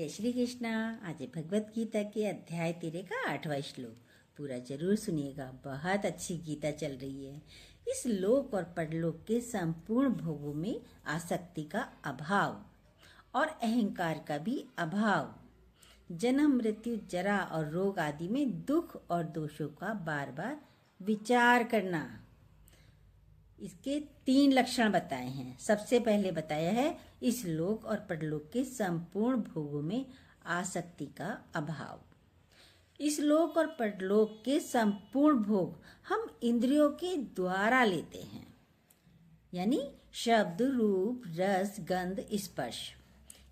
जय श्री कृष्णा। आज भगवत गीता के अध्याय 13 का 8वां श्लोक पूरा जरूर सुनिएगा। बहुत अच्छी गीता चल रही है। इस लोक और परलोक के संपूर्ण भोगों में आसक्ति का अभाव और अहंकार का भी अभाव, जन्म मृत्यु जरा और रोग आदि में दुख और दोषों का बार बार विचार करना, इसके 3 लक्षण बताए हैं। सबसे पहले बताया है इस लोक और परलोक के संपूर्ण भोगों में आसक्ति का अभाव। इस लोक और परलोक के संपूर्ण भोग हम इंद्रियों के द्वारा लेते हैं, यानी शब्द, रूप, रस, गंध, स्पर्श,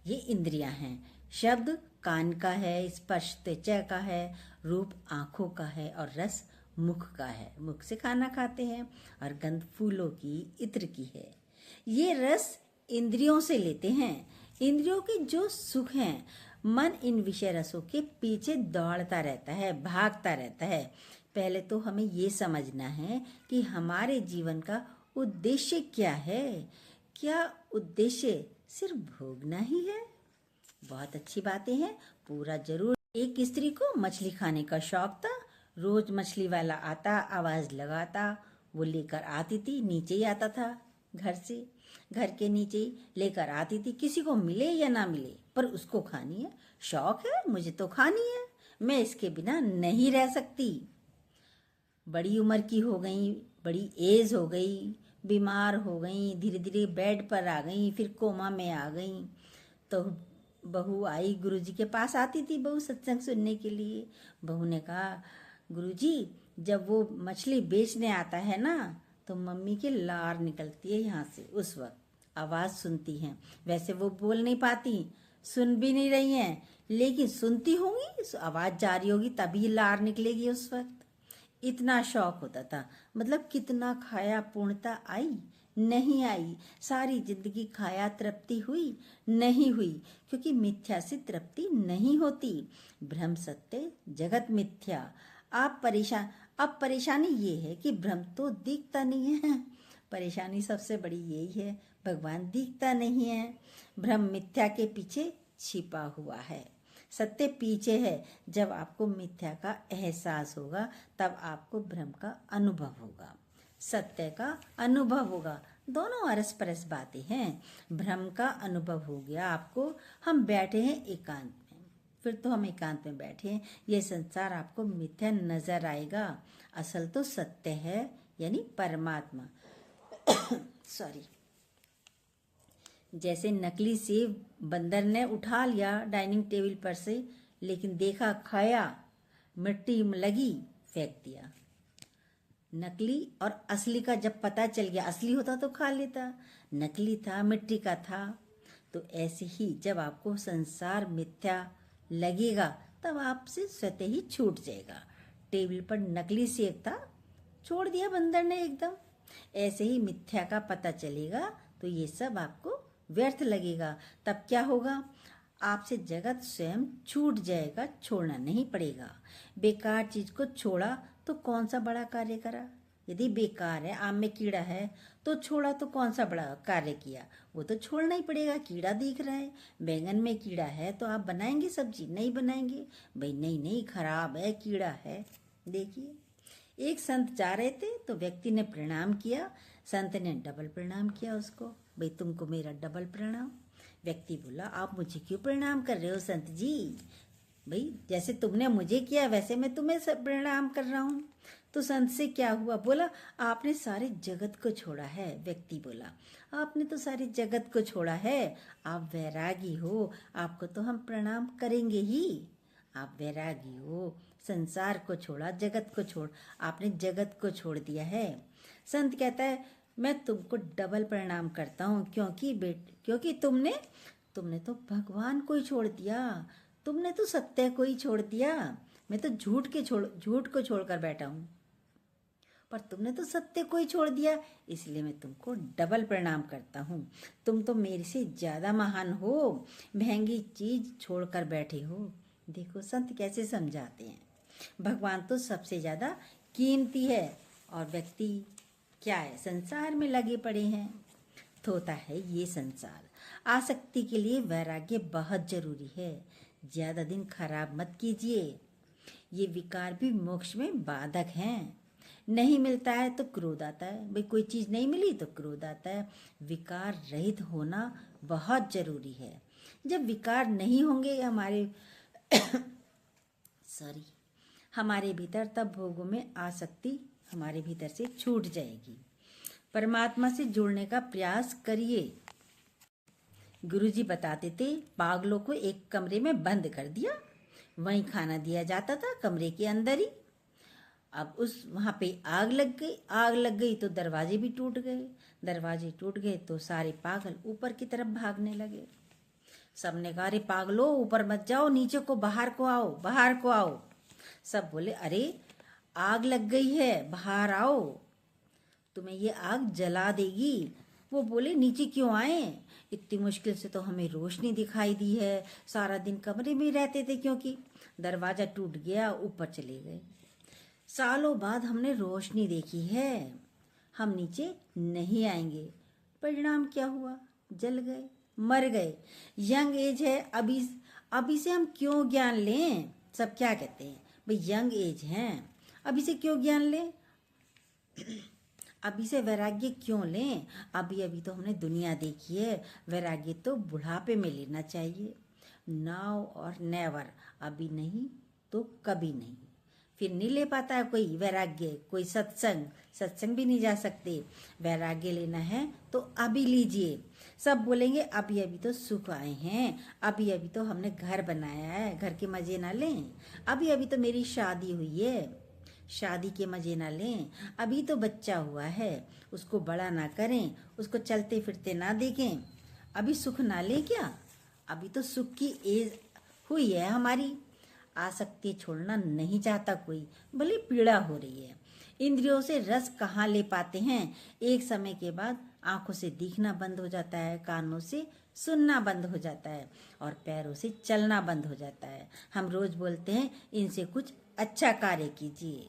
ये इंद्रियां हैं। शब्द कान का है, स्पर्श त्वचा का है, रूप आंखों का है और रस मुख का है, मुख से खाना खाते हैं, और गंध फूलों की, इत्र की है। ये रस इंद्रियों से लेते हैं। इंद्रियों के जो सुख हैं, मन इन विषय रसों के पीछे दौड़ता रहता है, भागता रहता है। पहले तो हमें ये समझना है कि हमारे जीवन का उद्देश्य क्या है। क्या उद्देश्य सिर्फ भोगना ही है? बहुत अच्छी बातें हैं, पूरा जरूर। एक स्त्री को मछली खाने का शौक था। रोज मछली वाला आता, आवाज लगाता, वो लेकर आती थी। नीचे ही आता था, घर के नीचे ही लेकर आती थी। किसी को मिले या ना मिले, पर उसको खानी है। शौक है, मुझे तो खानी है, मैं इसके बिना नहीं रह सकती। बड़ी उम्र की हो गई, बड़ी एज हो गई, बीमार हो गई, धीरे धीरे बेड पर आ गई, फिर कोमा में आ गई। तो बहू आई, गुरुजी के पास आती थी बहू सत्संग सुनने के लिए। बहू ने कहा, गुरुजी जब वो मछली बेचने आता है ना, तो मम्मी की लार निकलती है यहाँ से। उस वक्त आवाज सुनती हैं। वैसे वो बोल नहीं पाती, सुन भी नहीं रही हैं, लेकिन सुनती होंगी, आवाज जा रही होगी, तभी लार निकलेगी उस वक्त। इतना शौक होता था। मतलब कितना खाया, पूर्णता आई? नहीं आई। सारी जिंदगी खाया, तृप्ति हुई? नहीं हुई, क्योंकि मिथ्या से तृप्ति नहीं होती। ब्रह्म सत्य, जगत मिथ्या। अब परेशानी ये है कि ब्रह्म तो दिखता नहीं है। परेशानी सबसे बड़ी यही है, भगवान दिखता नहीं है। ब्रह्म मिथ्या के पीछे छिपा हुआ है, सत्य पीछे है। जब आपको मिथ्या का एहसास होगा, तब आपको ब्रह्म का अनुभव होगा, सत्य का अनुभव होगा। दोनों अरस परस बातें हैं। ब्रह्म का अनुभव हो गया आपको। हम बैठे हैं एकांत में, फिर तो हम एकांत में बैठे हैं। ये संसार आपको मिथ्या नजर आएगा, असल तो सत्य है, यानी परमात्मा। सॉरी। जैसे नकली सेब बंदर ने उठा लिया डाइनिंग टेबल पर से, लेकिन देखा, खाया, मिट्टी में लगी, फेंक दिया। नकली और असली का जब पता चल गया, असली होता तो खा लेता, नकली था, मिट्टी का था। तो ऐसे ही जब आपको संसार मिथ्या लगेगा, तब आपसे स्वतः ही छूट जाएगा। टेबल पर नकली सेब था, छोड़ दिया बंदर ने एकदम। ऐसे ही मिथ्या का पता चलेगा तो ये सब आपको व्यर्थ लगेगा। तब क्या होगा? आपसे जगत स्वयं छूट जाएगा, छोड़ना नहीं पड़ेगा। बेकार चीज को छोड़ा तो कौन सा बड़ा कार्य करा? यदि बेकार है, आम में कीड़ा है, तो छोड़ा तो कौन सा बड़ा कार्य किया? वो तो छोड़ना ही पड़ेगा। कीड़ा दिख रहा है, बैंगन में कीड़ा है, तो आप बनाएंगे सब्जी? नहीं बनाएंगे भाई, नहीं खराब है, कीड़ा है। देखिए, एक संत जा रहे थे तो व्यक्ति ने प्रणाम किया, संत ने डबल प्रणाम किया उसको। भाई तुमको मेरा डबल प्रणाम। व्यक्ति बोला, आप मुझे क्यों प्रणाम कर रहे हो संत जी? भाई जैसे तुमने मुझे किया वैसे मैं तुम्हें सब प्रणाम कर रहा हूँ। तो संत से क्या हुआ? बोला, आपने सारे जगत को छोड़ा है। व्यक्ति बोला, आपने तो सारे जगत को छोड़ा है, आप वैरागी हो, आपको तो हम प्रणाम करेंगे ही। आप वैरागी हो, संसार को छोड़ा, जगत को छोड़, आपने जगत को छोड़ दिया है। संत कहता है, मैं तुमको डबल प्रणाम करता हूँ, क्योंकि तुमने तो भगवान को ही छोड़ दिया, तुमने तो सत्य को ही छोड़ दिया। मैं तो झूठ को छोड़कर बैठा हूँ, पर तुमने तो सत्य को ही छोड़ दिया, इसलिए मैं तुमको डबल प्रणाम करता हूँ। तुम तो मेरे से ज्यादा महान हो, महंगी चीज छोड़कर बैठे हो। देखो संत कैसे समझाते हैं। भगवान तो सबसे ज्यादा कीमती है, और व्यक्ति क्या है? संसार में लगे पड़े हैं। थोता है ये संसार। आसक्ति के लिए वैराग्य बहुत जरूरी है। ज्यादा दिन खराब मत कीजिए। ये विकार भी मोक्ष में बाधक हैं। नहीं मिलता है तो क्रोध आता है। भाई कोई चीज नहीं मिली तो क्रोध आता है। विकार रहित होना बहुत जरूरी है। जब विकार नहीं होंगे हमारे भीतर, तब भोगों में आसक्ति हमारे भीतर से छूट जाएगी। परमात्मा से जुड़ने का प्रयास करिए। गुरुजी बताते थे, पागलों को एक कमरे में बंद कर दिया, वहीं खाना दिया जाता था, कमरे के अंदर ही। अब वहां पे आग लग गई तो दरवाजे भी टूट गए। दरवाजे टूट गए तो सारे पागल ऊपर की तरफ भागने लगे। सबने कहा, अरे पागलों, ऊपर मत जाओ, नीचे को बाहर को आओ। सब बोले, अरे आग लग गई है, बाहर आओ, तुम्हें ये आग जला देगी। वो बोले, नीचे क्यों आए? इतनी मुश्किल से तो हमें रोशनी दिखाई दी है, सारा दिन कमरे में रहते थे, क्योंकि दरवाजा टूट गया, ऊपर चले गए। सालों बाद हमने रोशनी देखी है, हम नीचे नहीं आएंगे। परिणाम क्या हुआ? जल गए, मर गए। यंग एज है, अभी से हम क्यों ज्ञान लें? सब क्या कहते हैं, भाई यंग एज है, अभी से क्यों ज्ञान लें? अभी से वैराग्य क्यों लें? अभी तो हमने दुनिया देखी है। वैराग्य तो बुढ़ापे में लेना चाहिए। नाउ और नेवर, अभी नहीं तो कभी नहीं। फिर नहीं ले पाता है कोई वैराग्य, कोई सत्संग भी नहीं जा सकते। वैराग्य लेना है तो अभी लीजिए। सब बोलेंगे, अभी तो सुख आए हैं, अभी तो हमने घर बनाया है, घर के मजे ना लें। अभी तो मेरी शादी हुई है, शादी के मजे ना लें। अभी तो बच्चा हुआ है, उसको बड़ा ना करें, उसको चलते फिरते ना देखें। अभी सुख ना लें क्या? अभी तो सुख की एज हुई है हमारी। आसक्ति छोड़ना नहीं चाहता कोई, भले पीड़ा हो रही है। इंद्रियों से रस कहाँ ले पाते हैं? एक समय के बाद आंखों से दिखना बंद हो जाता है, कानों से सुनना बंद हो जाता है और पैरों से चलना बंद हो जाता है। हम रोज बोलते हैं, इनसे कुछ अच्छा कार्य कीजिए।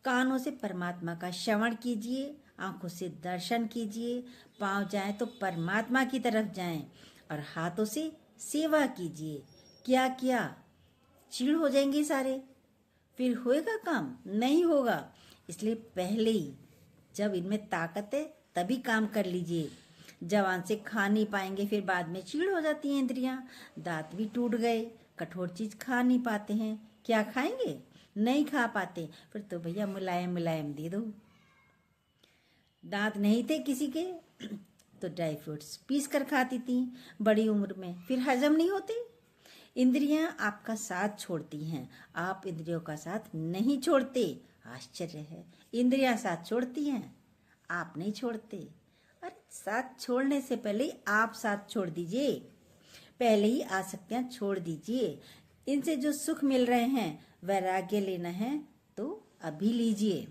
कानों से परमात्मा का श्रवण कीजिए, आंखों से दर्शन कीजिए, पांव जाए तो परमात्मा की तरफ जाएं और हाथों से सेवा कीजिए। क्या किया? चीड़ हो जाएंगे सारे, फिर होएगा काम? नहीं होगा। इसलिए पहले ही जब इनमें ताकत है तभी काम कर लीजिए। जवान से खा नहीं पाएंगे, फिर बाद में चीड़ हो जाती हैं इंद्रियां। दांत भी टूट गए, कठोर चीज खा नहीं पाते हैं, क्या खाएंगे? नहीं खा पाते, फिर तो भैया मुलायम दे दो। दांत नहीं थे किसी के तो ड्राई फ्रूट्स पीस कर खाती थी बड़ी उम्र में, फिर हजम नहीं होते। इंद्रियां आपका साथ छोड़ती हैं, आप इंद्रियों का साथ नहीं छोड़ते। आश्चर्य है, इंद्रियां साथ छोड़ती हैं, आप नहीं छोड़ते। अरे साथ छोड़ने से पहले ही आप साथ छोड़ दीजिए, पहले ही आसक्तियां छोड़ दीजिए। इनसे जो सुख मिल रहे हैं, वैराग्य लेना है तो अभी लीजिए।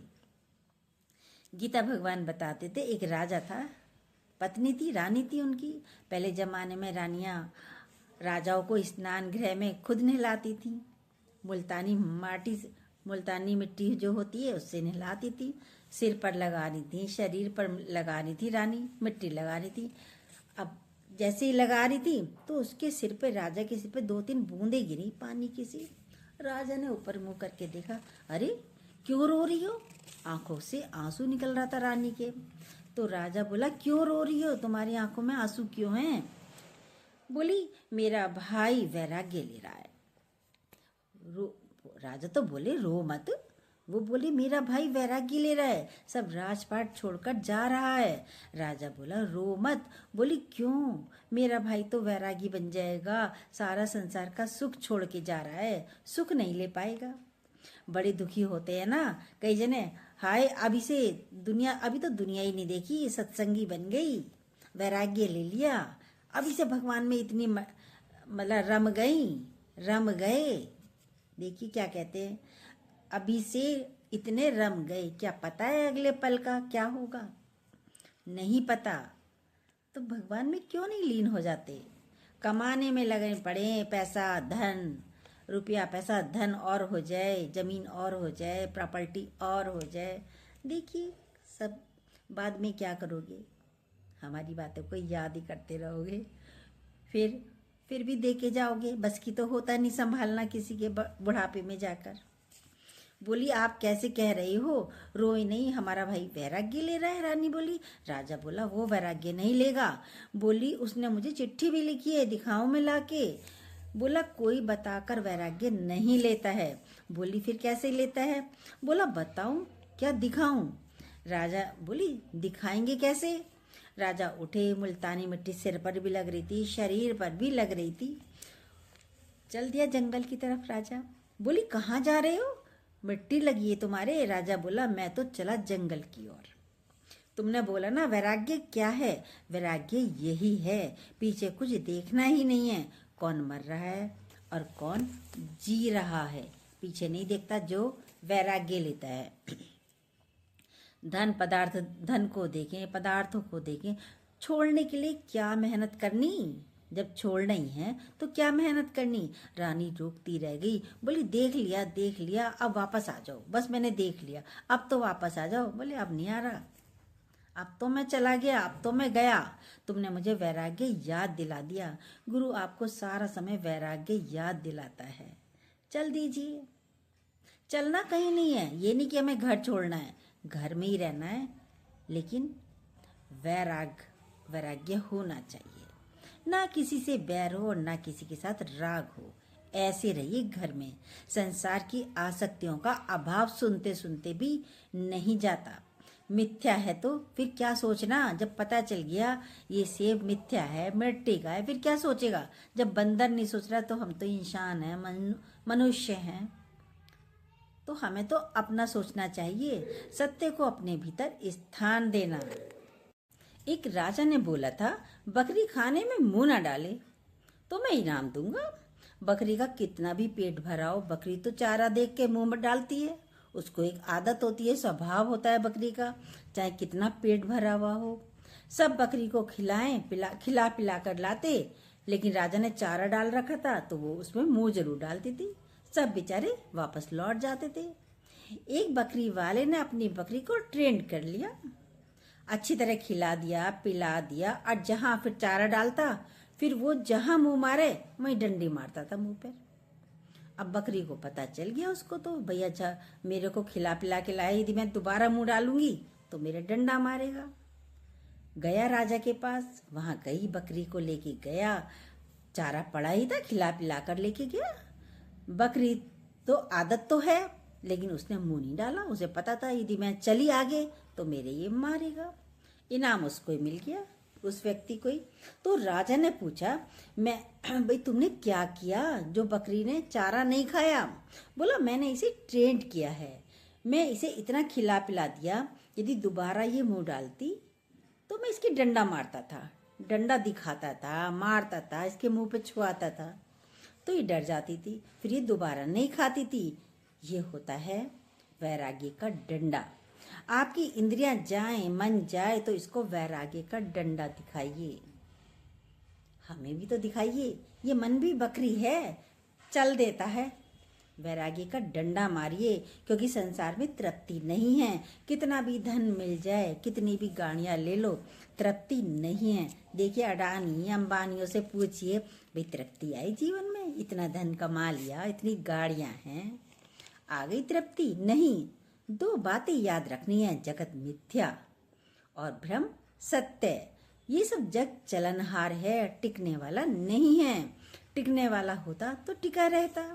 गीता भगवान बताते थे, एक राजा था, पत्नी थी, रानी थी उनकी। पहले जमाने में रानियां राजाओं को स्नान गृह में खुद नहलाती थी। मुल्तानी मिट्टी जो होती है उससे नहलाती थी। सिर पर लगानी थी, शरीर पर लगानी थी, रानी मिट्टी लगानी थी। अब जैसे ही लगा रही थी तो उसके सिर पे, राजा के सिर पे 2-3 बूंदे गिरी पानी की सी। राजा ने ऊपर मुंह करके देखा, अरे क्यों रो रही हो? आंखों से आंसू निकल रहा था रानी के। तो राजा बोला, क्यों रो रही हो? तुम्हारी आंखों में आंसू क्यों हैं? बोली, मेरा भाई वैराग्य ले रहा है। राजा तो बोले, रो मत। वो बोली, मेरा भाई वैराग्य ले रहा है, सब राजपाट छोड़कर जा रहा है। राजा बोला, रो मत। बोली, क्यों? मेरा भाई तो वैरागी बन जाएगा, सारा संसार का सुख छोड़ के जा रहा है, सुख नहीं ले पाएगा। बड़े दुखी होते हैं ना कई जने, हाय अभी तो दुनिया ही नहीं देखी, सत्संगी बन गई, वैराग्य ले लिया, अभी से भगवान में इतनी मतलब रम गए। देखिए क्या कहते हैं, अभी से इतने रम गए, क्या पता है अगले पल का क्या होगा? नहीं पता। तो भगवान में क्यों नहीं लीन हो जाते? कमाने में लगे पड़े, पैसा धन रुपया, पैसा धन और हो जाए, जमीन और हो जाए, प्रॉपर्टी और हो जाए, देखिए सब बाद में क्या करोगे? हमारी बातों को याद ही करते रहोगे। फिर भी दे के जाओगे? बस की तो होता नहीं संभालना किसी के बुढ़ापे में जाकर। बोली आप कैसे कह रही हो, रोई नहीं, हमारा भाई वैराग्य ले रहा है। रानी बोली। राजा बोला वो वैराग्य नहीं लेगा। बोली उसने मुझे चिट्ठी भी लिखी है, दिखाऊं मैं लाके? बोला कोई बताकर वैराग्य नहीं लेता है। बोली फिर कैसे लेता है? बोला बताऊं क्या दिखाऊं? राजा बोली दिखाएंगे कैसे? राजा उठे, मुल्तानी मिट्टी सिर पर भी लग रही थी, शरीर पर भी लग रही थी। चल दिया जंगल की तरफ राजा। बोली कहाँ जा रहे हो? मिट्टी लगी है तुम्हारे। राजा बोला मैं तो चला जंगल की ओर। तुमने बोला ना वैराग्य क्या है? वैराग्य यही है, पीछे कुछ देखना ही नहीं है, कौन मर रहा है और कौन जी रहा है, पीछे नहीं देखता जो वैराग्य लेता है। धन को देखें, पदार्थों को देखें, छोड़ने के लिए क्या मेहनत करनी? जब छोड़ना ही है तो क्या मेहनत करनी? रानी रोकती रह गई। बोली देख लिया, अब वापस आ जाओ। बस मैंने देख लिया, अब तो वापस आ जाओ। बोले अब नहीं आ रहा, अब तो मैं चला गया, अब तो मैं गया। तुमने मुझे वैराग्य याद दिला दिया। गुरु आपको सारा समय वैराग्य याद दिलाता है। चल दीजिए। चलना कहीं नहीं है, ये नहीं कि हमें घर छोड़ना है, घर में ही रहना है, लेकिन वैराग्य होना चाहिए। ना किसी से बैर हो और ना किसी के साथ राग हो, ऐसे रहिए घर में। संसार की आसक्तियों का अभाव सुनते सुनते भी नहीं जाता। मिथ्या है तो फिर क्या सोचना? जब पता चल गया ये सेब मिथ्या है, मिट्टी का है, फिर क्या सोचेगा? जब बंदर नहीं सोच रहा तो हम तो इंसान हैं, मनुष्य हैं, तो हमें तो अपना सोचना चाहिए, सत्य को अपने भीतर स्थान देना। एक राजा ने बोला था बकरी खाने में मुंह ना डाले तो मैं इनाम दूंगा। बकरी का कितना भी पेट भरा हो, बकरी तो चारा देख के मुंह में डालती है। उसको एक आदत होती है, स्वभाव होता है बकरी का, चाहे कितना पेट भरा हुआ हो। सब बकरी को खिला पिला कर लाते, लेकिन राजा ने चारा डाल रखा था तो वो उसमें मुंह जरूर डालती थी। सब बेचारे वापस लौट जाते थे। एक बकरी वाले ने अपनी बकरी को ट्रेंड कर लिया, अच्छी तरह खिला दिया, पिला दिया, और जहां फिर चारा डालता, फिर वो जहां मुंह मारे वहीं डंडी मारता था मुंह पर। अब बकरी को पता चल गया उसको, तो भैया अच्छा मेरे को खिला पिला के लाए, यदि मैं दोबारा मुंह डालूंगी तो मेरा डंडा मारेगा। गया राजा के पास, वहां गई, बकरी को लेके गया, चारा पड़ा ही था, खिला पिला कर लेके गया। बकरी तो आदत तो है, लेकिन उसने मुंह नहीं डाला। उसे पता था यदि मैं चली आगे तो मेरे ये मारेगा। इनाम उसको ही मिल गया, उस व्यक्ति को ही। तो राजा ने पूछा मैं भाई तुमने क्या किया जो बकरी ने चारा नहीं खाया? बोला मैंने इसे ट्रेंड किया है, मैं इसे इतना खिला पिला दिया, यदि दोबारा ये मुंह डालती तो मैं इसकी डंडा मारता था, डंडा दिखाता था, मारता था, इसके मुंह पे छुआता था, तो ये डर जाती थी, फिर ये दोबारा नहीं खाती थी। ये होता है वैराग्य का डंडा। आपकी इंद्रियां जाएं, मन जाए तो इसको वैराग्य का डंडा दिखाइए। हमें भी तो दिखाइए, ये मन भी बकरी है, चल देता है। वैराग्य का डंडा मारिए, क्योंकि संसार में तृप्ति नहीं है। कितना भी धन मिल जाए, कितनी भी गाड़ियां ले लो, तृप्ति नहीं है। देखिए अडानी अंबानियों से पूछिए, भाई तृप्ति आई जीवन में? इतना धन कमा लिया, इतनी गाड़ियां हैं, आ गई तृप्ति? नहीं। दो बातें याद रखनी है, जगत मिथ्या और भ्रम सत्य। ये सब जग चलनहार है, टिकने वाला नहीं है। टिकने वाला होता तो टिका रहता।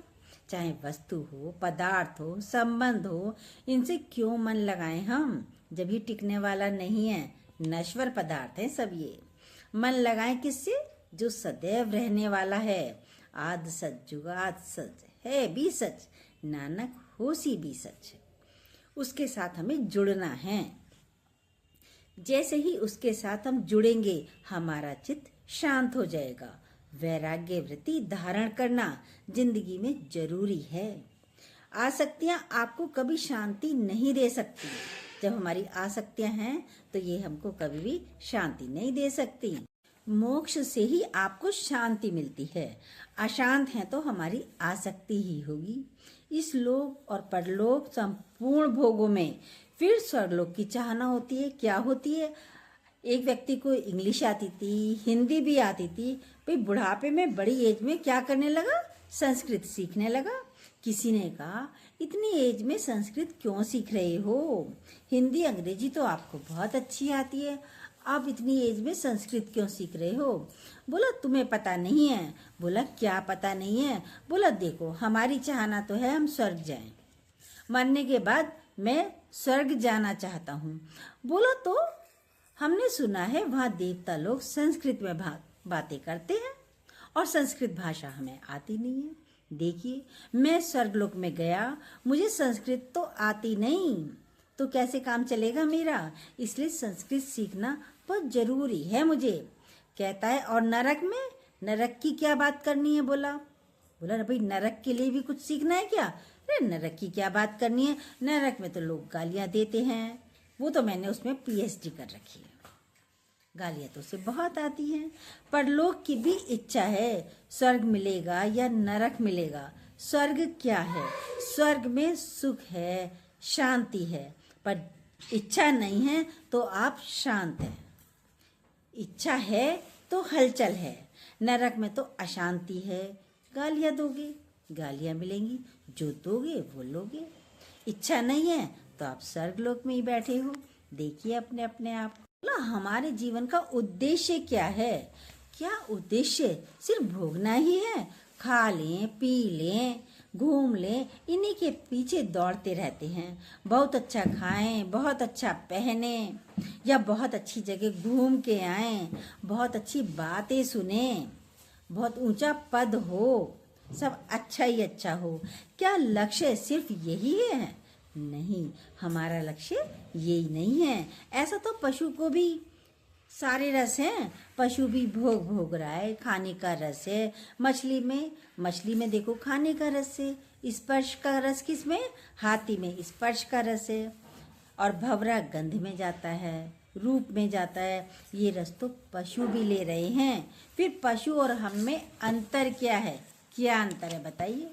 चाहे वस्तु हो, पदार्थ हो, संबंध हो, इनसे क्यों मन लगाएं हम, जब ये टिकने वाला नहीं है, नश्वर पदार्थ है सब ये। मन लगाएं किससे? जो सदैव रहने वाला है। आद सच जुगाद सच है भी सच, नानक होसी भी सच। उसके साथ हमें जुड़ना है। जैसे ही उसके साथ हम जुड़ेंगे, हमारा चित्त शांत हो जाएगा। वैराग्य वृत्ति धारण करना जिंदगी में जरूरी है। आसक्तियां आपको कभी शांति नहीं दे सकती। जब हमारी आसक्तियां हैं तो ये हमको कभी भी शांति नहीं दे सकती। मोक्ष से ही आपको शांति मिलती है। अशांत है तो हमारी आसक्ति ही होगी। इस लोक और परलोक संपूर्ण भोगों में फिर स्वर्गलोक की चाहना होती है। क्या होती है? एक व्यक्ति को इंग्लिश आती थी, हिंदी भी आती थी, भाई बुढ़ापे में बड़ी एज में क्या करने लगा? संस्कृत सीखने लगा। किसी ने कहा, इतनी एज में संस्कृत क्यों सीख रहे हो? हिंदी अंग्रेजी तो आपको बहुत अच्छी आती है, आप इतनी एज में संस्कृत क्यों सीख रहे हो? बोला, तुम्हें पता नहीं है। बोला, क्या पता नहीं है? बोला, देखो, हमारी चाहना तो है हम स्वर्ग जाएं, मरने के बाद मैं स्वर्ग जाना चाहता हूँ। बोला, तो हमने सुना है वहाँ देवता लोग संस्कृत में बातें करते हैं और संस्कृत भाषा हमें आती नहीं है। देखिए, मैं स्वर्गलोक में गया, मुझे संस्कृत तो आती नहीं, तो कैसे काम चलेगा मेरा? इसलिए संस्कृत सीखना बहुत जरूरी है मुझे। कहता है, और नरक में, नरक की क्या बात करनी है? बोला, भाई नरक के लिए भी कुछ सीखना है क्या? अरे नरक की क्या बात करनी है, नरक में तो लोग गालियां देते हैं, वो तो मैंने उसमें पीएचडी कर रखी है, गालियां तो उसे बहुत आती हैं। पर लोग की भी इच्छा है, स्वर्ग मिलेगा या नरक मिलेगा। स्वर्ग क्या है? स्वर्ग में सुख है, शांति है, पर इच्छा नहीं है तो आप शांत हैं। इच्छा है तो हलचल है। नरक में तो अशांति है, गालियां दोगे, गालियां मिलेंगी, जो दोगे वो लोगे। इच्छा नहीं है तो आप स्वर्गलोक में ही बैठे हो। देखिए अपने अपने आप। बोला, हमारे जीवन का उद्देश्य क्या है? क्या उद्देश्य सिर्फ भोगना ही है? खा लें, पी लें, घूम लें, इन्हीं के पीछे दौड़ते रहते हैं। बहुत अच्छा खाएं, बहुत अच्छा पहने, या बहुत अच्छी जगह घूम के आएं, बहुत अच्छी बातें सुने, बहुत ऊंचा पद हो, सब अच्छा ही अच्छा हो। क्या लक्ष्य सिर्फ यही है? नहीं, हमारा लक्ष्य यही नहीं है। ऐसा तो पशु को भी सारे रस हैं, पशु भी भोग भोग रहा है, खाने का रस है। मछली में देखो खाने का रस है। स्पर्श का रस किसमें? हाथी में स्पर्श का रस है। और भंवरा गंध में जाता है, रूप में जाता है। ये रस तो पशु भी ले रहे हैं। फिर पशु और हम में अंतर क्या है? क्या अंतर है बताइए?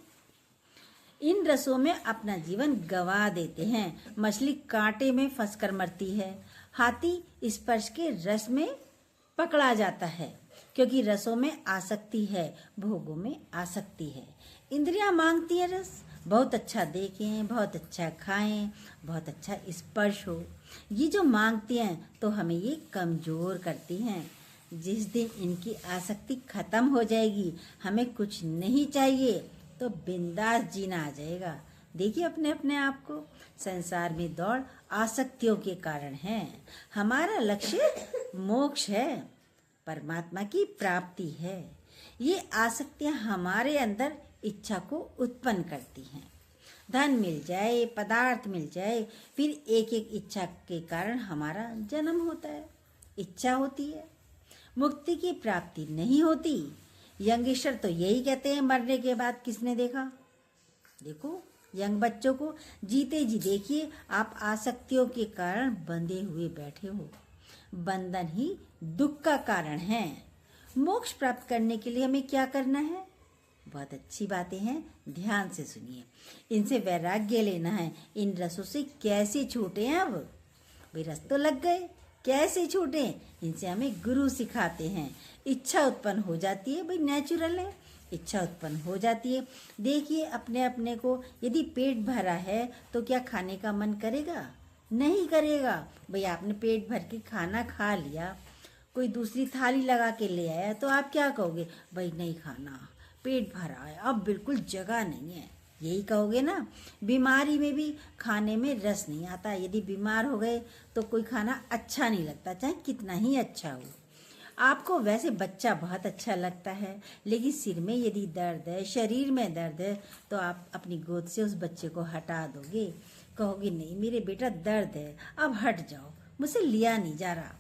इन रसों में अपना जीवन गंवा देते हैं। मछली कांटे में फंसकर मरती है, हाथी स्पर्श के रस में पकड़ा जाता है, क्योंकि रसों में आसक्ति है, भोगों में आसक्ति है। इंद्रियां मांगती है रस, बहुत अच्छा देखें, बहुत अच्छा खाएं, बहुत अच्छा स्पर्श हो। ये जो मांगती हैं तो हमें ये कमजोर करती हैं। जिस दिन इनकी आसक्ति खत्म हो जाएगी, हमें कुछ नहीं चाहिए, तो बिंदास जीना आ जाएगा। देखिए अपने अपने आप को। संसार में दौड़ आसक्तियों के कारण है। हमारा लक्ष्य मोक्ष है, परमात्मा की प्राप्ति है। ये आसक्तियां हमारे अंदर इच्छा को उत्पन्न करती हैं। धन मिल जाए, पदार्थ मिल जाए, फिर एक एक इच्छा के कारण हमारा जन्म होता है, इच्छा होती है। मुक्ति की प्राप्ति नहीं होती। यंगस्टर तो यही कहते हैं, मरने के बाद किसने देखा? देखो यंग बच्चों को जीते जी देखिए, आप आसक्तियों के कारण बंधे हुए बैठे हो। बंधन ही दुख का कारण है। मोक्ष प्राप्त करने के लिए हमें क्या करना है? बहुत अच्छी बातें हैं, ध्यान से सुनिए। इनसे वैराग्य लेना है। इन रसों से कैसे छूटे हैं? अब भाई रस तो लग गए, कैसे छूटे? इनसे हमें गुरु सिखाते हैं। इच्छा उत्पन्न हो जाती है, भाई नेचुरल है, इच्छा उत्पन्न हो जाती है। देखिए अपने अपने को, यदि पेट भरा है तो क्या खाने का मन करेगा? नहीं करेगा। भाई आपने पेट भर के खाना खा लिया, कोई दूसरी थाली लगा के ले आया, तो आप क्या कहोगे? भाई नहीं खाना, पेट भरा है, अब बिल्कुल जगह नहीं है, यही कहोगे ना। बीमारी में भी खाने में रस नहीं आता। यदि बीमार हो गए तो कोई खाना अच्छा नहीं लगता, चाहे कितना ही अच्छा हो। आपको वैसे बच्चा बहुत अच्छा लगता है, लेकिन सिर में यदि दर्द है, शरीर में दर्द है, तो आप अपनी गोद से उस बच्चे को हटा दोगे, कहोगे नहीं मेरे बेटा दर्द है, अब हट जाओ, मुझसे लिया नहीं जा रहा।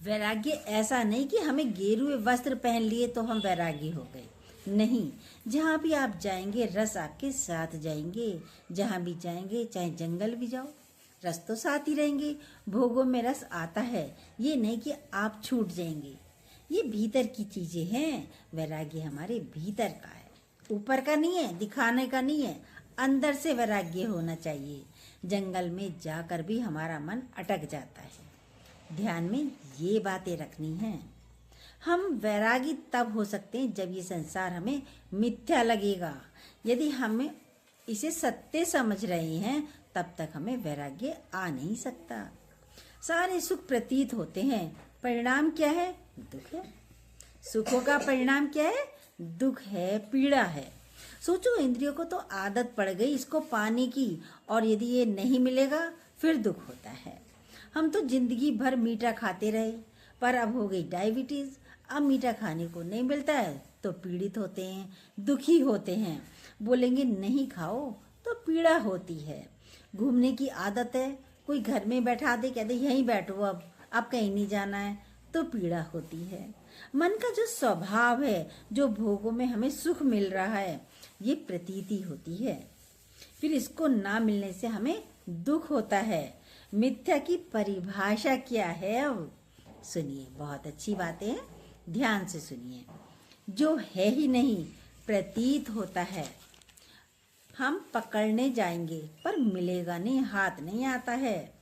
वैराग्य ऐसा नहीं कि हमें गेरुए वस्त्र पहन लिए तो हम वैरागी हो गए। नहीं, जहाँ भी आप जाएंगे रस आपके साथ जाएंगे। जहाँ भी जाएंगे, चाहे जंगल भी जाओ, रस तो साथ ही रहेंगे। भोगों में रस आता है, ये नहीं कि आप छूट जाएंगे। ये भीतर की चीजें हैं। वैराग्य हमारे भीतर का है, ऊपर का नहीं है, दिखाने का नहीं है। अंदर से वैराग्य होना चाहिए। जंगल में जाकर भी हमारा मन अटक जाता है, ध्यान में ये बातें रखनी हैं। हम वैरागी तब हो सकते हैं जब ये संसार हमें मिथ्या लगेगा। यदि हम इसे सत्य समझ रहे हैं तब तक हमें वैराग्य आ नहीं सकता। सारे सुख प्रतीत होते हैं, परिणाम क्या है? दुख है। सुखों का परिणाम क्या है? दुख है, पीड़ा है। सोचो, इंद्रियों को तो आदत पड़ गई इसको पाने की, और यदि ये नहीं मिलेगा फिर दुख होता है। हम तो जिंदगी भर मीठा खाते रहे, पर अब हो गई डायबिटीज। अब मीठा खाने को नहीं मिलता है तो पीड़ित होते हैं, दुखी होते हैं। बोलेंगे नहीं खाओ तो पीड़ा होती है। घूमने की आदत है, कोई घर में बैठा दे, कहते यहीं बैठो, अब कहीं नहीं जाना है, तो पीड़ा होती है। मन का जो स्वभाव है, जो भोगों में हमें सुख मिल रहा है, ये प्रतीति होती है। फिर इसको ना मिलने से हमें दुख होता है। मिथ्या की परिभाषा क्या है? अब सुनिए, बहुत अच्छी बातें हैं, ध्यान से सुनिए। जो है ही नहीं, प्रतीत होता है। हम पकड़ने जाएंगे पर मिलेगा नहीं, हाथ नहीं आता है।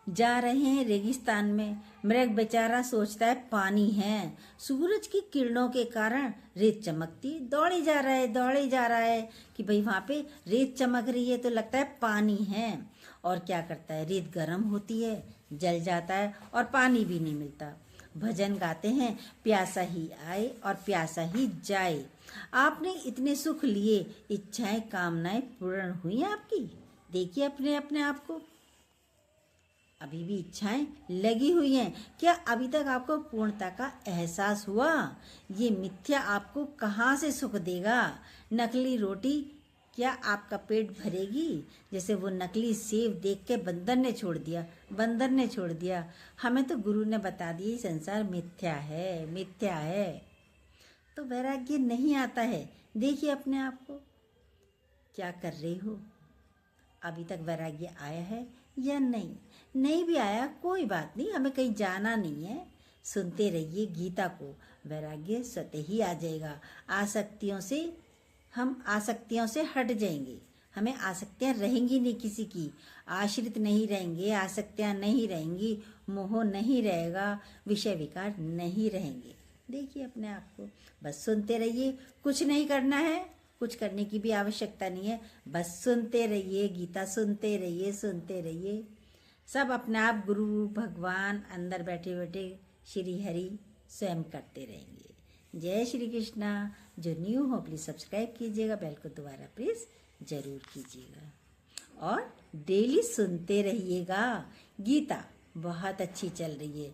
जा रहे हैं रेगिस्तान में, मृग बेचारा सोचता है पानी है। सूरज की किरणों के कारण रेत चमकती, दौड़े जा रहा है कि भाई वहां पे रेत चमक रही है तो लगता है पानी है। और क्या करता है? रेत गर्म होती है, जल जाता है और पानी भी नहीं मिलता। भजन गाते हैं, प्यासा ही आए और प्यासा ही जाए। आपने इतने सुख लिए, इच्छाएं कामनाएं पूर्ण हुई आपकी? देखिए अपने अपने आप को, अभी भी इच्छाएं लगी हुई हैं क्या? अभी तक आपको पूर्णता का एहसास हुआ? ये मिथ्या आपको कहाँ से सुख देगा? नकली रोटी क्या आपका पेट भरेगी? जैसे वो नकली सेब देख के बंदर ने छोड़ दिया। हमें तो गुरु ने बता दिया संसार मिथ्या है। तो वैराग्य नहीं आता है। देखिए अपने आप को, क्या कर रही हो? अभी तक वैराग्य आया है या नहीं? नहीं भी आया कोई बात नहीं, हमें कहीं जाना नहीं है। सुनते रहिए गीता को, वैराग्य स्वतः ही आ जाएगा। हम आसक्तियों से हट जाएंगे। हमें आसक्तियां रहेंगी नहीं, किसी की आश्रित नहीं रहेंगे, आसक्तियां नहीं रहेंगी, मोह नहीं रहेगा, विषय विकार नहीं रहेंगे। देखिए अपने आप को, बस सुनते रहिए, कुछ नहीं करना है, कुछ करने की भी आवश्यकता नहीं है, बस सुनते रहिए गीता, सुनते रहिए। सब अपने आप गुरु भगवान अंदर बैठे बैठे श्री हरि स्वयं करते रहेंगे। जय श्री कृष्णा। जो न्यू हो प्लीज़ सब्सक्राइब कीजिएगा, बेल को दोबारा प्रेस जरूर कीजिएगा और डेली सुनते रहिएगा। गीता बहुत अच्छी चल रही है,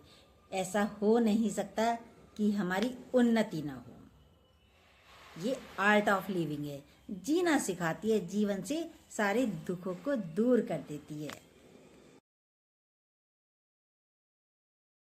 ऐसा हो नहीं सकता कि हमारी उन्नति ना हो। ये आर्ट ऑफ लिविंग है, जीना सिखाती है, जीवन से सारे दुखों को दूर कर देती है।